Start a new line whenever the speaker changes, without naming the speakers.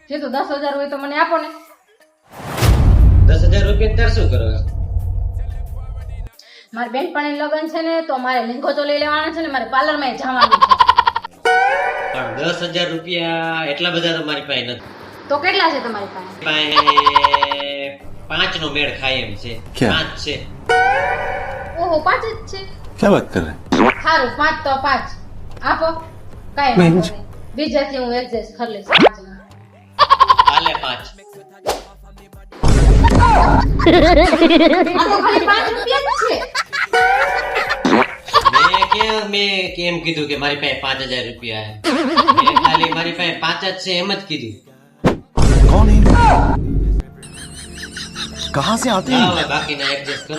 જે તો 10,000 હોય તો મને આપો ને.
10,000 રૂપિયા તાર શું કરો?
મારી બેનપણી લગ્ન છે ને તો મારે લેંઘો તો લઈ લેવાનો છે ને મારે પાર્લરમાં જવાનું છે.
પણ 10,000 રૂપિયા એટલા બધા તો મારી પાસે નથી.
તો કેટલા છે તમારી પાસે?
પાસે 5 નો મેળ ખાય એમ છે.
ક્યાં?
5 છે.
ઓહો 5 જ છે.
क्या बात कर रहे हैं?
સારું 5 તો 5 આપો. કાંઈ વાંધો નહીં. બીજાથી હું એડજસ્ટ કરી લઈશ 5 માં.
હાલે 5.
આ તો ખાલી 5 રૂપિયા જ છે.
મેં કેમ કીધું કે મારી પાસે 5,000 રૂપિયા છે? મેં ખાલી મારી પાસે 5 જ છે એમ જ કીધું.
कौन है? कहाँ से आते हैं?
હવે બાકીના એડજસ્ટ કરો.